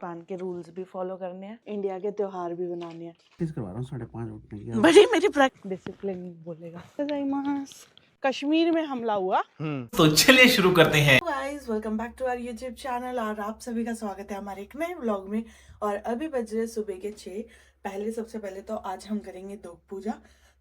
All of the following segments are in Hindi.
पान के रूल्स भी फॉलो करने हैं, इंडिया के त्योहार भी बनाने हैं। प्रैक्टिस करवा रहा हूँ 5:30 उठने की। बड़ी मेरी डिसिप्लिन बोलेगा। कश्मीर में हमला हुआ। तो चलिए शुरू करते हैं। Guys welcome back to our YouTube channel और आप सभी का स्वागत है हमारे एक नए व्लॉग में। और अभी बज रहे सुबह के 6। सबसे पहले तो आज हम करेंगे दोग पूजा,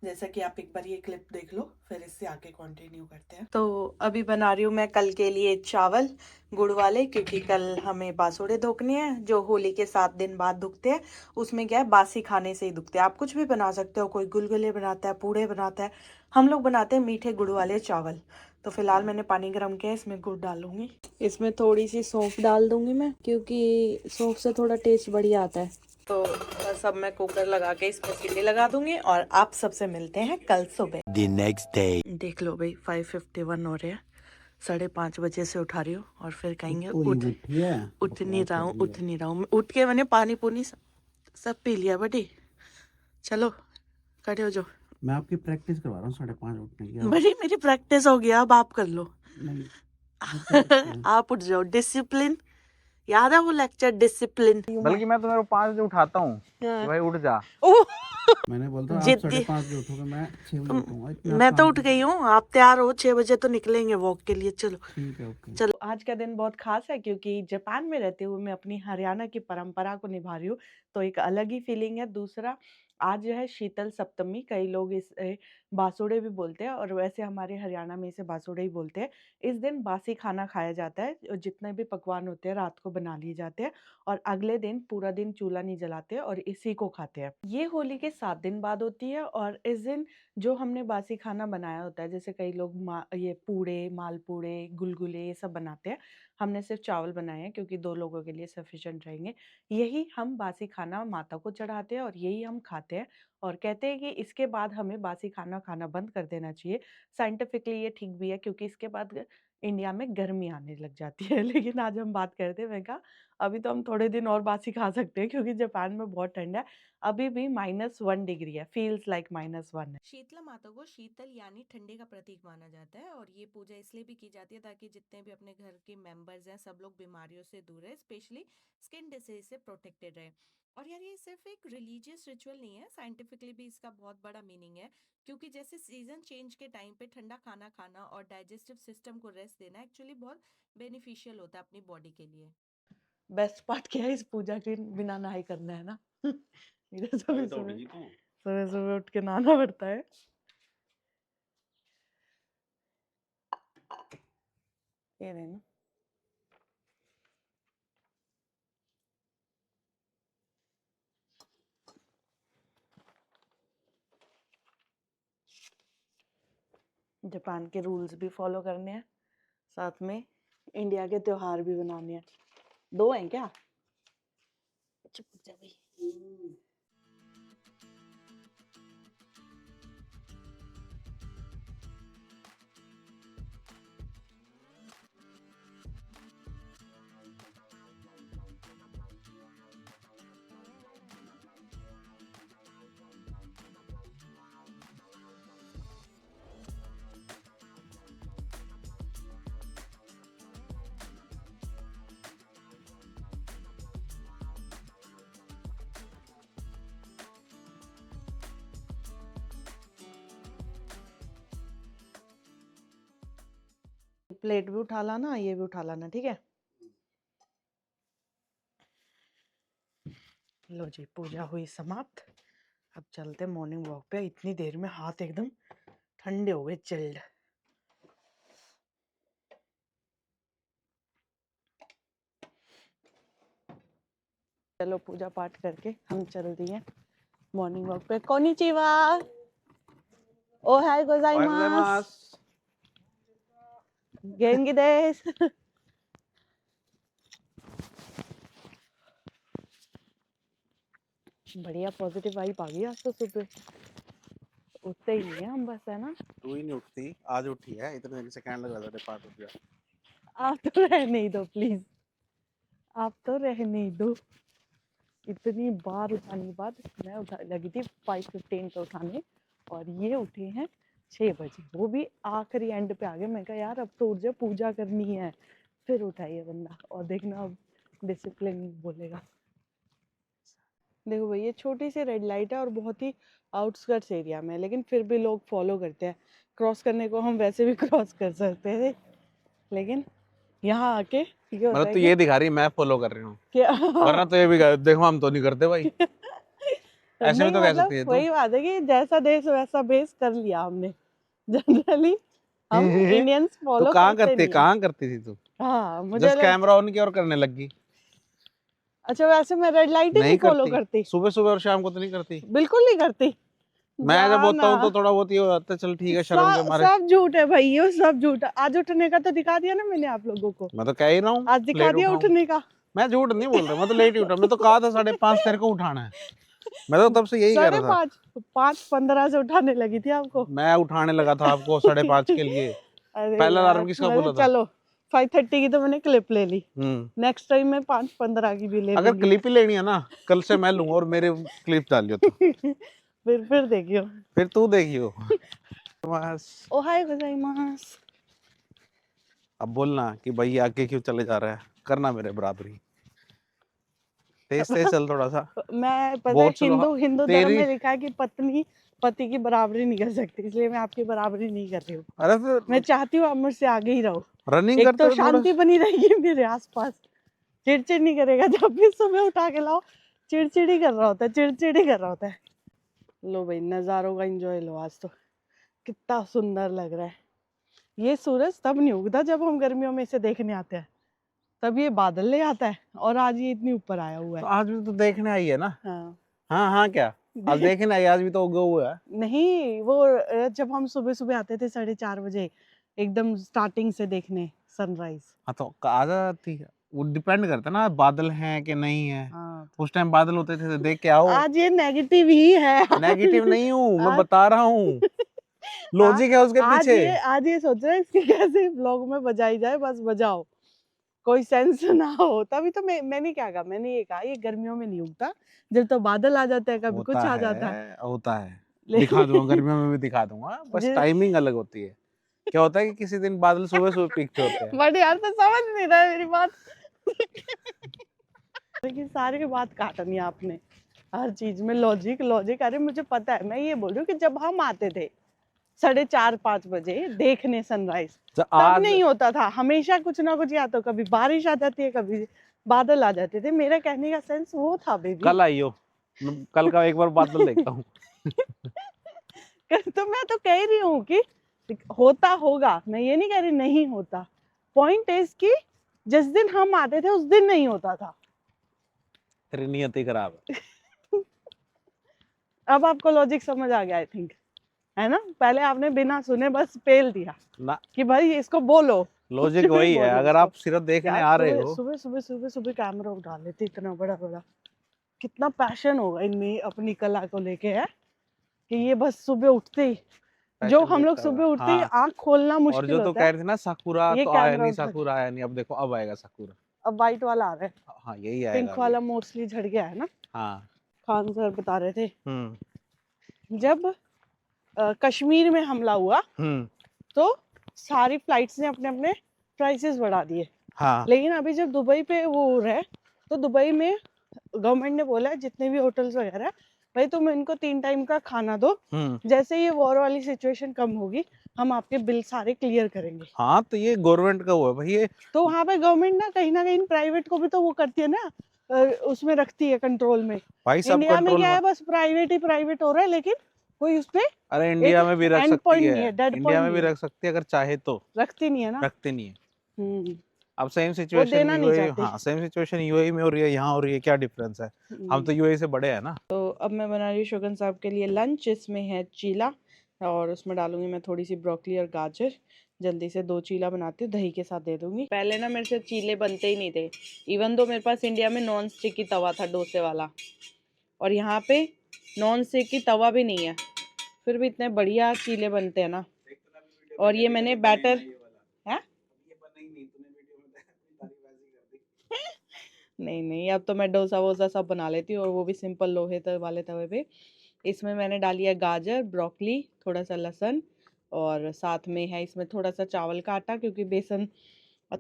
जैसा कि आप एक बार ये क्लिप देख लो, फिर इससे आगे कंटिन्यू करते हैं। तो अभी बना रही हूँ मैं कल के लिए चावल गुड़ वाले, क्योंकि कल हमें बासुड़े धोकने हैं जो होली के 7 दिन बाद दुखते हैं। उसमें क्या है, बासी खाने से ही दुखते हैं। आप कुछ भी बना सकते हो, कोई गुलगुले बनाता है, पूड़े बनाता है, हम लोग बनाते हैं मीठे गुड़ वाले चावल। तो फिलहाल मैंने पानी गर्म किया, इसमें गुड़ डालूंगी। इसमें थोड़ी सी सौंफ डाल दूंगी मैं, क्योंकि सौंफ से थोड़ा टेस्ट बढ़िया आता है। तो बस अब मैं कुकर लगा के इसमें सीटी लगा दूंगी और आप सबसे मिलते हैं कल सुबह। The next day. देख लो भाई 5:51 हो रहे हैं, 5:30 बजे से उठा रही हूँ और फिर कहेंगे उठ नहीं रहा हूँ। उठ के मैंने पानी पुनी सब पी लिया बड़ी। चलो खड़े हो जाओ। मैं आपकी प्रैक्टिस करवा रहा हूँ 5:30 उठने की। बड़ी मेरी प्रैक्टिस हो गया, अब आप कर लो। नहीं, आप उठ जाओ। डिसिप्लिन याद है वो लेक्चर, डिसिप्लिन। बल्कि मैं तुम्हें 5 बजे उठाता हूँ कि भाई उठ जा। मैंने बोलता हूँ आप जिद्दी। 5:30 बजे उठोगे, मैं 6 बजे उठूंगा। इतना मैं तो काम उठ गई हूँ, आप तैयार हो, 6 बजे तो निकलेंगे वॉक के लिए। चलो ठीक है, ओके। चलो। आज का दिन बहुत खास है, क्योंकि जापान में रहते हुए मैं अपनी हरियाणा की परंपरा को निभा रही हूँ, तो एक अलग ही फीलिंग है। दूसरा, आज जो है शीतल सप्तमी, कई लोग इसे बासुड़े भी बोलते हैं, और वैसे हमारे हरियाणा में इसे बासुड़े ही बोलते हैं। इस दिन बासी खाना खाया जाता है, और जितने भी पकवान होते हैं रात को बना लिए जाते हैं, और अगले दिन पूरा दिन चूल्हा नहीं जलाते और इसी को खाते हैं। ये होली के 7 दिन बाद होती है, और इस दिन जो हमने बासी खाना बनाया होता है, जैसे कई लोग ये पूड़े, मालपूड़े, गुलगुले ये सब बनाते हैं, हमने सिर्फ चावल बनाए हैं क्योंकि 2 लोगों के लिए सफिशिएंट रहेंगे। यही हम बासी खाना माता को चढ़ाते हैं और यही हम खाते हैं, और कहते हैं कि इसके बाद हमें बासी खाना खाना बंद कर देना चाहिए। साइंटिफिकली ये ठीक भी है, क्योंकि इसके बाद इंडिया में गर्मी आने लग जाती है। लेकिन आज हम बात करते हैं, मैं कहा अभी तो हम थोड़े दिन और बासी खा सकते हैं, क्योंकि जापान में बहुत ठंड है, अभी भी -1 डिग्री है, फील्स लाइक -1 है। शीतला माता को शीतल यानी ठंडे का प्रतीक माना जाता है, और ये पूजा इसलिए भी की जाती है ताकि जितने भी अपने घर के मेंबर्स हैं सब लोग बीमारियों से दूर रहे, स्पेशली स्किन डिसीज से प्रोटेक्टेड रहे। और यार ये सिर्फ एक रिलीजियस रिचुअल नहीं है, साइंटिफिकली भी इसका बहुत बड़ा मीनिंग है, क्योंकि जैसे सीजन चेंज के टाइम पे ठंडा खाना खाना और डाइजेस्टिव सिस्टम को रेस्ट देना एक्चुअली बहुत बेनिफिशियल होता है अपनी बॉडी के लिए। बेस्ट पार्ट क्या है, इस पूजा के बिना नहाई करना है ना। मेरे सुबह सुबह उठ के नहाना पड़ता है। ये देना। जापान के रूल्स भी फॉलो करने हैं, साथ में इंडिया के त्योहार भी बनाने हैं। 2 हैं क्या? चुप जा भाई। प्लेट भी उठा लाना, ये भी उठा लाना, ठीक है? लो जी, पूजा हुई समाप्त। अब चलते मॉर्निंग वॉक पे। इतनी देर में हाथ एकदम ठंडे हो गए, चिल्ड। चलो पूजा पाठ करके हम चल दिए हैं मॉर्निंग वॉक पे। कोनिचिवा। ओहाई गोजाइमासु। गेंगी देस। बढ़िया पॉजिटिव वाइब आ गई आज तो सुबह। उठते ही नहीं है हम, बस, है ना? तू ही नहीं उठती, आज उठी है। इतने दिन से कहने लगा था 5 उठ गया। आप तो रहने ही दो प्लीज, आप तो रहने ही दो। इतनी बार उठाने के बाद मैं उठा लगी थी 5:15 पे उठाने, और ये उठे हैं 6 बजे, वो भी आखिरी एंड पे आ गए। मैं कहा यार अब तो उठ जा, पूजा करनी है। फिर उठा ये बंदा, और देखना अब डिसिप्लिन बोलेगा। देखो भाई ये छोटी सी रेड लाइट है और बहुत ही आउटस्कर्ट्स एरिया में है, लेकिन फिर भी लोग फॉलो करते हैं। क्रॉस करने को हम वैसे भी क्रॉस कर सकते थे, लेकिन यहाँ आके ये होता मतलब है तू कि ये दिखा रही मैं फॉलो कर रही हूँ, क्या वरना तो ये भी देखो हम तो नहीं करते भाई। ऐसे भी नहीं तो कह मतलब सकती है तू। वही बात है कि जैसा देश वैसा बेस कर लिया हमने। जनरली हम इंडियंस तो फॉलो करते नहीं है। कहाँ करती थी तू? हाँ मुझे जस्ट कैमरा ऑन किया और करने लगी। अच्छा वैसे मैं रेड लाइट ही नहीं नहीं फॉलो करती, करती, सुबह सुबह और शाम को तो नहीं करती। बिल्कुल नहीं करती। मैं जब होता जाना हूँ तो थोड़ा बहुत ये हो जाता है, चल ठीक है शर्म के सब मारे। सब झूठ है भाई, ये सब झूठ है। आज उठने का तो दिखा दिया ना मैंने आप लोगों को, मैं तो कह ही रहा हूँ आज दिखा लेट दिया उठाऊं। उठने का। मैं झूठ नहीं बोल रहा, मैं तो लेट ही उठा। मैं तो कहा था 5:30 तेरे को उठाना है, मैं तो तब से यही कह साढ़े रहा था। 5:15 से उठाने लगी थी आपको। मैं उठाने लगा था आपको 5:30 के लिए। अरे पहला यार अलार्म किसका मैंने बोला था? चलो 5:30 की तो मैंने क्लिप ले ली, हम्म। नेक्स्ट टाइम मैं 5:15 की भी ले अगर लूंगी। क्लिप ही लेनी है ना, कल से मैं लूंगा और मेरे क्लिप डालियो तो। फिर देखियो। फिर तू देखियो। बस ओहाय गोजाइमास। अब बोलना कि भाई आगे क्यों चले जा रहा है, करना मेरे बराबरी। तेज तेज चल थोड़ा सा। मैं पता है बहुत स्लो। हिंदू धर्म तेरी में लिखा है कि पत्नी पति की बराबरी नहीं कर सकती, इसलिए मैं आपकी बराबरी नहीं कर रही हूँ। अरे मैं फिर चाहती हूँ आप मुझसे आगे ही रहो, रनिंग एक करते तो हुए थोड़ा। शांति बनी रहेगी मेरे आसपास, चिड़चिड़ नहीं करेगा। जब भी सुबह उठा के लाओ चिड़चिड़ ही कर रहा होता है, चिड़चिड़ ही कर रहा होता है। लो भाई नज़ारों का एंजॉय लो, आज तो कितना सुंदर लग रहा है। ये सूरज तब नहीं उगता जब हम गर्मियों में इसे देखने आते हैं, तब ये बादल ले आता है, और आज ये इतनी ऊपर आया हुआ तो है। आज भी तो देखने आई है ना। हाँ हाँ हाँ क्या, आज देखने आई, आज भी तो उगा हुआ है। नहीं वो जब हम सुबह सुबह आते थे 4:30 बजे एकदम स्टार्टिंग से देखने सनराइज। हाँ तो आ जाती है, वो डिपेंड करता है ना बादल हैं कि नहीं है। हाँ उस टाइम बादल होते थे तो देख के आओ। आज ये नेगेटिव ही है। नेगेटिव नहीं हूँ मैं, आज बता रहा हूँ आ, लॉजिक है उसके पीछे। आज ये सोच रहे हैं इसकी कैसे ब्लॉग में बजाई जाए, बस बजाओ, कोई सेंस ना हो। तभी तो मैंने क्या कहा, मैंने ये कहा ये गर्मियों में नहीं उगता, जब तो बादल आ जाते हैं, कभी कुछ आ जाता है। होता है, दिखा दूंगा, लेकिन गर्मियों में भी दिखा दूंगा, बस जिस टाइमिंग अलग होती है। क्या होता है कि किसी दिन बादल सुबह सुबह पीकते होते हैं। बट यार तो समझ नहीं रहा है मेरी बात। लेकिन सारी बात काटनी है आपने, हर चीज में लॉजिक लॉजिक। अरे मुझे पता है, मैं ये बोल रही हूँ कि जब हम आते थे 4:30-5 बजे देखने सनराइज, तो तब आज नहीं होता था, हमेशा कुछ ना कुछ, या तो कभी बारिश आ जाती है, कभी बादल आ जाते थे। मेरा कहने का सेंस वो था बेबी। कल आई हो, मैं कल का एक बार बादल देखता हूँ। तो मैं तो कह रही हूँ कि होता होगा, मैं ये नहीं कह रही नहीं होता। पॉइंट इज कि जिस दिन हम आते थे उस दिन नहीं होता था। तेरी नियत ही खराब है। अब आपको लॉजिक समझ आ गया आई थिंक, है ना? पहले आपने बिना सुने बस पेल दिया ना, कि भाई इसको बोलो, लॉजिक कुछ भी वही है, बोलो अगर इसको। आप सिर्फ देखने यार आ रहे सुबह हो। सुबह सुबह सुबह सुबह कैमरा उठा लेते, इतना बड़ा बड़ा, कितना पैशन होगा इनमें अपनी कला को लेके, है कि ये बस सुबह उठते ही, जो फैशन हम लोग देखता सुबह होगा उठते ही हाँ। आंख खोलना और जो मुश्किल तो होता कह है, रहे थे ना साकुरा ये तो आया कैमरा नहीं, उठा। साकुरा आया नहीं, अब देखो अब आएगा साकुरा। अब वाइट वाला आ रहा है, हाँ यही आएगा पिंक अभी। वाला मोस्टली झड़ गया है ना। हाँ। खान सर बता रहे थे जब कश्मीर में हमला हुआ तो सारी फ्लाइट्स ने अपने अपने प्राइसेस बढ़ा दिए। हाँ। लेकिन अभी जब दुबई पे वो हो रहा है, तो दुबई में गवर्नमेंट ने बोला है जितने भी होटल्स वगैरह है, भाई तुम इनको 3 टाइम का खाना दो, जैसे ये वॉर वाली सिचुएशन कम होगी हम आपके बिल सारे क्लियर करेंगे। हाँ तो ये गवर्नमेंट का हुआ भाई ये। तो वहाँ पे गवर्नमेंट ना कहीं प्राइवेट को भी तो वो करती है ना, उसमें रखती है कंट्रोल में। भाई सब इंडिया में कंट्रोल क्या में। है, बस प्राइवेट ही प्राइवेट हो रहा है, लेकिन कोई उसपे अरे एक इंडिया में भी रख एंड सकती पॉइंट है, नहीं है, डेड इंडिया पॉइंट में भी नहीं है, रख सकती है अगर चाहे तो। रखती नहीं है ना। रखते नहीं है। हम्म, अब सेम वो सिचुएशन देना नहीं यूएई, चाहते। हाँ सेम सिचुएशन यूएई में हो रही है, यहाँ हो रही है, क्या डिफरेंस है? हम तो यूएई से बड़े हैं ना। तो अब मैं बना रही हूँ शुगन साहब के लिए लंच। इसमें है चीला, और उसमें डालूंगी मैं थोड़ी सी ब्रोकली और गाजर। जल्दी से 2 चीला बनाती हूँ, दही के साथ दे दूंगी। पहले ना मेरे से चीले बनते ही नहीं थे, इवन दो मेरे पास इंडिया में नॉन स्टिक की तवा था डोसे वाला, और यहाँ पे नॉन स्टिक की तवा भी नहीं है, फिर भी इतने बढ़िया चीले बनते हैं ना। और ये मैंने बैटर है नहीं नहीं, अब तो मैं डोसा वोसा सब बना लेती हूँ, और वो भी सिंपल लोहे वाले तवे पे। इसमें मैंने डाली है गाजर, ब्रोकली, थोड़ा सा लहसुन, और साथ में है इसमें थोड़ा सा चावल का आटा, क्योंकि बेसन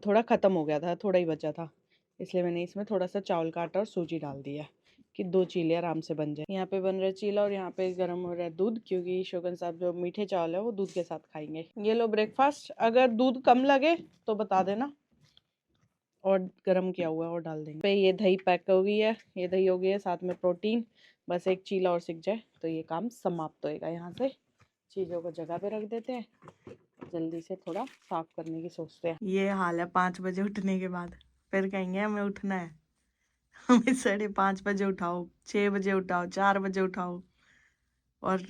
थोड़ा ख़त्म हो गया था, थोड़ा ही बचा था। इसलिए मैंने इसमें थोड़ा सा चावल का आटा और सूजी डाल दिया कि 2 चीले आराम से बन जाए। यहाँ पे बन रहा है चीला और यहाँ पे गर्म हो रहा है दूध, क्योंकि शोगन साहब जो मीठे चावल है वो दूध के साथ खाएंगे। ये लो ब्रेकफास्ट, अगर दूध कम लगे तो बता देना और गर्म किया हुआ और डाल देंगे। पे ये दही पैक हो गई है, ये दही हो गई है, साथ में प्रोटीन। बस एक चीला और सिक जाए तो ये काम समाप्त होएगा। यहाँ से चीज़ों को जगह पे रख देते हैं, जल्दी से थोड़ा साफ करने की सोचते हैं। ये हाल है 5 बजे उठने के बाद, फिर कहेंगे हमें उठना है, हमें 5:30 बजे उठाओ, 6 बजे उठाओ, 4 बजे उठाओ, और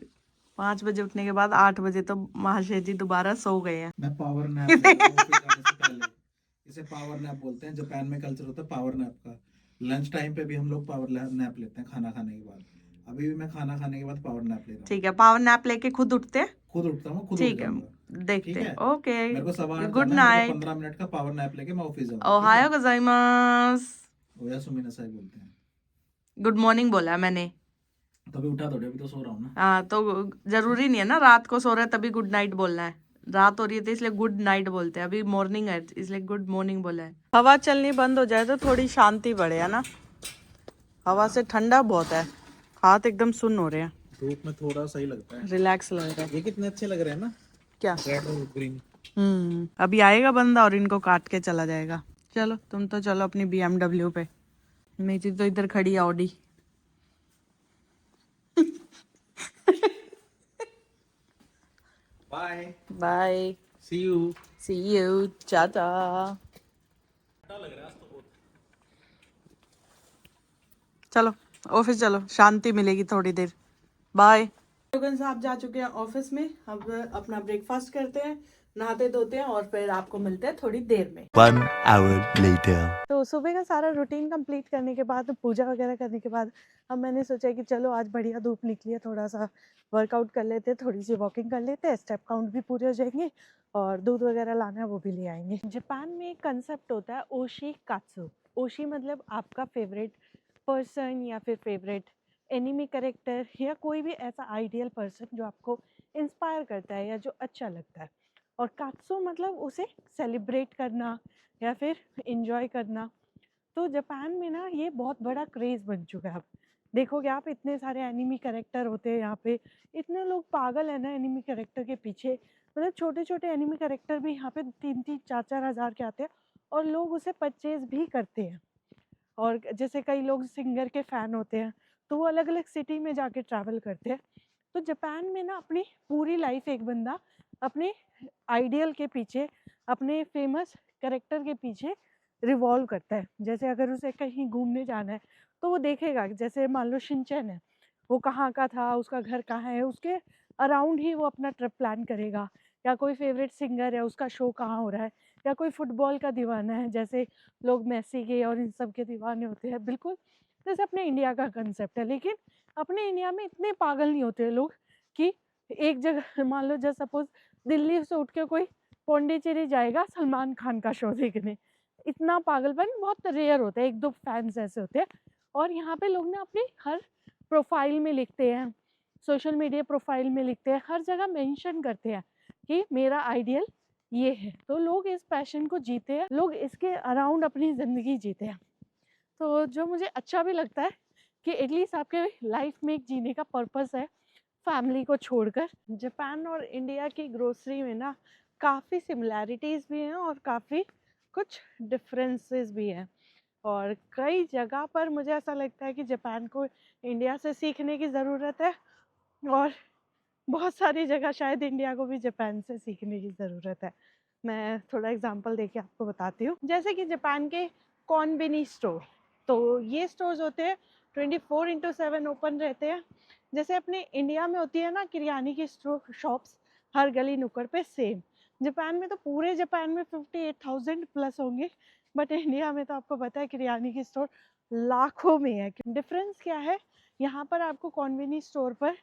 5 बजे उठने के बाद 8 बजे तो महाशय जी दोबारा सो गए हैं। मैं पावर नैप लेता हूँ ऑफिस जाने से पहले। इसे पावर नैप बोलते हैं, जापान में कल्चर होता है पावर नैप का। लंच टाइम पे भी हम लोग पावर नैप लेते हैं खाना खाने के बाद। अभी भी मैं खाना खाने के बाद पावर नैप ले रहा हूँ। ठीक है, पावर नैप लेके खुद उठते हैं? खुद उठता हूँ, खुद उठ ठीक है, जाऊंगा। देखते ठीक हैं। है, ओके, मेरे को 8:15 गुड जाना है, मेरे नाइट। को 15 मिनट का पावर नैप लेके मैं ऑफिस जाऊंगा। ओहायो गोजाइमास। ओया सुमिना साई बोलते हैं। गुड मॉर्निंग बोला है मैंने। तभी उठा थोड़ी, अभी तो सो रहा हूँ ना। हाँ, तो जरूरी नहीं है ना रात को सो रहे तभी गुड नाइट बोलना है। रात हो रही है तो इसलिए गुड नाइट बोलते हैं, अभी मॉर्निंग है इसलिए गुड मॉर्निंग बोला है। हवा चलनी बंद हो जाए तो थोड़ी शांति बढ़े, है ना। हवा से ठंडा बहुत है, हाथ एकदम सुन्न हो रहे हैं, धूप में थोड़ा सही लगता है, रिलैक्स लग रहा है। ये कितने अच्छे लग रहे हैं ना, क्या? रेड और ग्रीन। अभी आएगा बंदा और इनको काट के चला जाएगा। चलो तुम तो चलो अपनी BMW पे, मेरी तो इधर खड़ी है Audi. Bye, bye, see you. See you, tata. चलो ऑफिस चलो, शांति मिलेगी थोड़ी देर। बाय। शोगन साहब जा चुके हैं ऑफिस में, अब अपना ब्रेकफास्ट करते हैं, नहाते धोते हैं और फिर आपको मिलते हैं थोड़ी देर में। 1 hour later. तो सुबह का सारा रूटीन कंप्लीट करने के बाद, पूजा वगैरह करने के बाद, अब मैंने सोचा कि चलो आज बढ़िया धूप निकली है, थोड़ा सा वर्कआउट कर लेते हैं, थोड़ी सी वॉकिंग कर लेते हैं, स्टेप काउंट भी पूरे हो जाएंगे और दूध वगैरह लाना है वो भी ले आएंगे। जापान में एक कंसेप्ट होता है ओशी कात्सु। ओशी मतलब आपका फेवरेट पर्सन या फिर फेवरेट एनिमी कैरेक्टर या कोई भी ऐसा आइडियल पर्सन जो आपको इंस्पायर करता है या जो अच्छा लगता है, और कात्सु मतलब उसे सेलिब्रेट करना या फिर इंजॉय करना। तो जापान में ना ये बहुत बड़ा क्रेज़ बन चुका है। अब देखोगे आप, इतने सारे एनिमी कैरेक्टर होते हैं यहाँ पे, इतने लोग पागल है ना एनिमी कैरेक्टर के पीछे। मतलब छोटे छोटे एनिमी कैरेक्टर भी यहाँ पे 3-3, 4-4 हज़ार के आते हैं और लोग उसे परचेज भी करते हैं। और जैसे कई लोग सिंगर के फ़ैन होते हैं तो वो अलग अलग सिटी में जाके ट्रैवल करते हैं। तो जापान में ना अपनी पूरी लाइफ एक बंदा अपने आइडियल के पीछे, अपने फेमस कैरेक्टर के पीछे रिवॉल्व करता है। जैसे अगर उसे कहीं घूमने जाना है तो वो देखेगा कि जैसे मान लो शिनचैन है, वो कहाँ का था, उसका घर कहाँ है, उसके अराउंड ही वो अपना ट्रिप प्लान करेगा। या कोई फेवरेट सिंगर है, उसका शो कहाँ हो रहा है, या कोई फुटबॉल का दीवाना है, जैसे लोग मेसी के और इन सब के दीवाने होते हैं, बिल्कुल जैसे अपने इंडिया का कंसेप्ट है। लेकिन अपने इंडिया में इतने पागल नहीं होते लोग कि एक जगह मान लो जैसे सपोज दिल्ली से उठ के कोई पौंडीचेरी जाएगा सलमान खान का शो देखने, इतना पागलपन बहुत रेयर होता है, 1-2 फैंस ऐसे होते हैं। और यहाँ पे लोग ना अपनी हर प्रोफाइल में लिखते हैं, सोशल मीडिया प्रोफाइल में लिखते हैं, हर जगह मेंशन करते हैं कि मेरा आइडियल ये है। तो लोग इस पैशन को जीते हैं, लोग इसके अराउंड अपनी ज़िंदगी जीते हैं। तो जो मुझे अच्छा भी लगता है कि एटलीस्ट आपके लाइफ में एक जीने का पर्पस है फैमिली को छोड़कर। जापान और इंडिया की ग्रोसरी में ना काफ़ी सिमिलैरिटीज़ भी हैं और काफ़ी कुछ डिफरेंसेस भी हैं, और कई जगह पर मुझे ऐसा लगता है कि जापान को इंडिया से सीखने की ज़रूरत है, और बहुत सारी जगह शायद इंडिया को भी जापान से सीखने की ज़रूरत है। मैं थोड़ा एग्जांपल देके आपको बताती हूँ। जैसे कि जापान के कॉन्बिनी स्टोर, तो ये स्टोर्स होते हैं 24/7 ओपन रहते हैं। जैसे अपने इंडिया में होती है ना किराने की स्टोर शॉप्स हर गली नुक्कड़ पे, सेम जापान में तो पूरे जापान में 58,000 प्लस होंगे, बट इंडिया में तो आपको पता है किराने की स्टोर लाखों में है। डिफरेंस क्या है, यहाँ पर आपको कॉन्बिनी स्टोर पर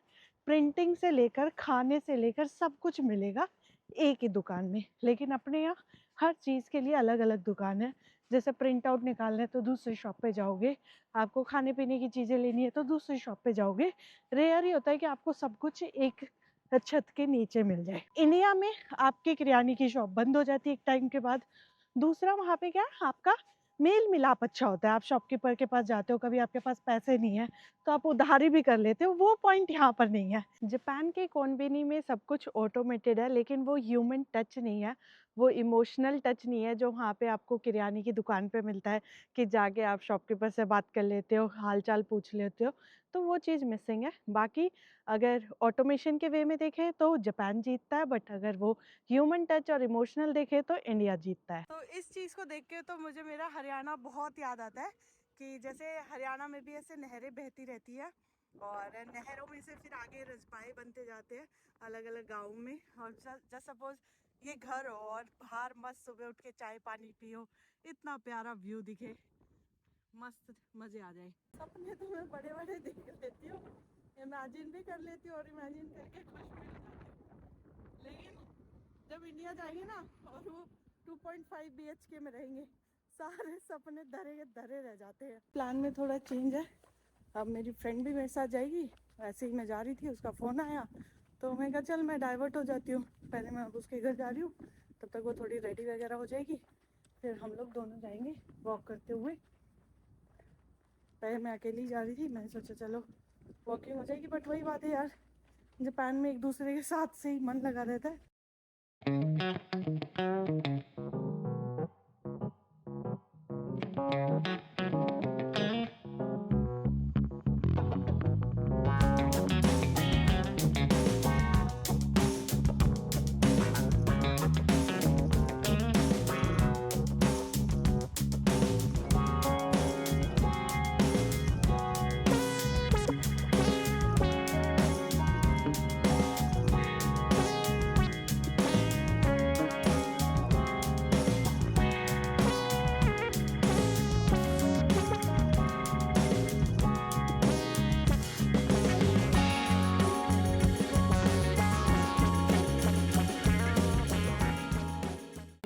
प्रिंटिंग से लेकर खाने से लेकर सब कुछ मिलेगा एक ही दुकान में। लेकिन अपने यहाँ हर चीज़ के लिए अलग अलग दुकान है। जैसे प्रिंट आउट निकालना है तो दूसरी शॉप पे जाओगे, आपको खाने पीने की चीज़ें लेनी है तो दूसरी शॉप पे जाओगे। रेयर ही होता है कि आपको सब कुछ एक छत के नीचे मिल जाए। इंडिया में आपकी किराने की शॉप बंद हो जाती है एक टाइम के बाद। दूसरा वहाँ पे क्या है, आपका मेल मिलाप अच्छा होता है। आप शॉपकीपर के पास जाते हो, कभी आपके पास पैसे नहीं है तो आप उधारी भी कर लेते हो, वो पॉइंट यहाँ पर नहीं है। जापान के कोनबिनी में सब कुछ ऑटोमेटेड है, लेकिन वो ह्यूमन टच नहीं है, वो इमोशनल टच नहीं है जो वहाँ पे आपको किराने की दुकान पे मिलता है, कि जाके आप शॉपकीपर से बात कर लेते हो, हाल चाल पूछ लेते हो, तो वो चीज़ मिसिंग है। बाकी अगर ऑटोमेशन के वे में देखें तो जापान जीतता है, बट अगर वो ह्यूमन टच और इमोशनल देखे तो इंडिया जीतता है। तो इस चीज़ को देख के तो मुझे मेरा हरियाणा बहुत याद आता है, कि जैसे हरियाणा में भी ऐसे नहरें बहती रहती है, और नहरों में से फिर आगे रजबाए बनते जाते हैं अलग अलग गाँव में। और जस्ट सपोज ये घर हो और बाहर मस्त सुबह उठ के चाय पानी पियो, इतना प्यारा व्यू दिखे, मस्त मज़े आ जाए। सपने तो मैं बड़े बड़े देख लेती हूँ, इमेजिन भी कर लेती हूँ और इमेजिन करके खुश भी हो जाती हूँ, लेकिन जब इंडिया जाएंगे ना और वो 2.5 BHK में रहेंगे, सारे सपने धरे धरे रह जाते हैं। प्लान में थोड़ा चेंज है, अब मेरी फ्रेंड भी मेरे साथ जाएगी। ऐसे ही मैं जा रही थी, उसका फ़ोन आया तो मैं कहा चल मैं डाइवर्ट हो जाती हूँ, पहले मैं अब उसके घर जा रही हूँ, तब तक वो थोड़ी रेडी वगैरह हो जाएगी, फिर हम लोग दोनों जाएंगे वॉक करते हुए। पहले मैं अकेली जा रही थी, मैंने सोचा चलो वॉकिंग हो जाएगी, बट वही बात है यार, जापान में एक दूसरे के साथ से ही मन लगा रहता है।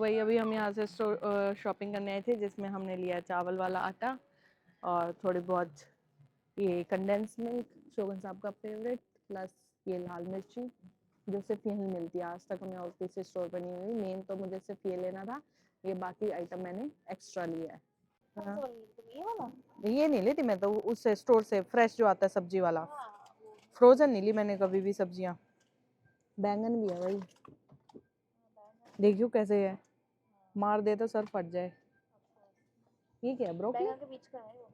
वही अभी हम यहाँ से शॉपिंग करने आए थे, जिसमें हमने लिया चावल वाला आटा और थोड़ी बहुत ये कंडेंस मिल्क, शोगन साहब का फेवरेट, प्लस ये लाल मिर्ची जो सिर्फ यहीं मिलती है, आज तक हमें और किसी स्टोर पर नहीं हुई। मेन तो मुझे सिर्फ ये लेना था, ये बाकी आइटम मैंने एक्स्ट्रा लिया है। हाँ। ये नहीं लेती मैं तो, उस स्टोर से फ्रेश जो आता है सब्जी वाला, फ्रोजन नहीं ली मैंने कभी भी सब्जियाँ। बैंगन भी है भाई, देखियो कैसे है, मार दे तो सर फट जाए। ये क्या है, ब्रोकली? बैंगन के बीच का है वो।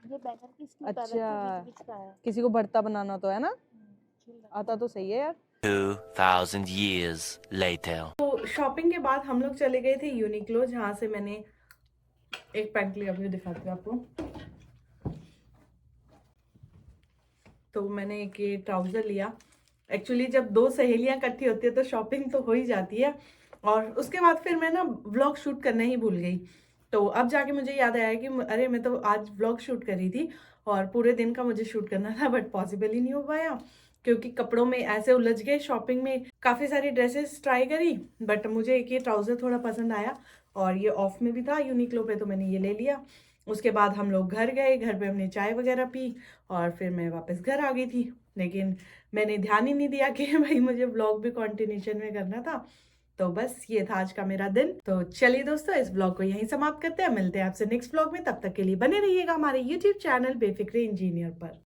ये बैंगन की स्किन अच्छा, बीच का है। किसी को भरता बनाना तो है ना, आता तो सही है यार। 2000 years later. तो शॉपिंग के बाद हम लोग चले गए थे यूनिक्लो, जहाँ से मैंने एक पैंट लिया, अभी दिखाती हूँ आपको। तो मैंने एक ये ट्राउजर लिया। एक्चुअली जब दो सहेलियां इकट्ठी होती है तो शॉपिंग तो हो ही जाती है, और उसके बाद फिर मैं ना व्लॉग शूट करना ही भूल गई। तो अब जाके मुझे याद आया कि अरे मैं तो आज व्लॉग शूट कर रही थी और पूरे दिन का मुझे शूट करना था, बट पॉसिबल ही नहीं हो पाया क्योंकि कपड़ों में ऐसे उलझ गए। शॉपिंग में काफ़ी सारी ड्रेसेस ट्राई करी, बट मुझे एक ये ट्राउज़र थोड़ा पसंद आया और ये ऑफ में भी था यूनिक्लो पे, तो मैंने ये ले लिया। उसके बाद हम लोग घर गए, घर पे हमने चाय वगैरह पी और फिर मैं वापस घर आ गई थी। लेकिन मैंने ध्यान ही नहीं दिया कि भाई मुझे व्लॉग भी कंटिन्यूशन में करना था। तो बस ये था आज का मेरा दिन। तो चलिए दोस्तों, इस व्लॉग को यहीं समाप्त करते हैं, मिलते हैं आपसे नेक्स्ट व्लॉग में। तब तक के लिए बने रहिएगा हमारे यूट्यूब चैनल बेफिक्रे इंजीनियर पर।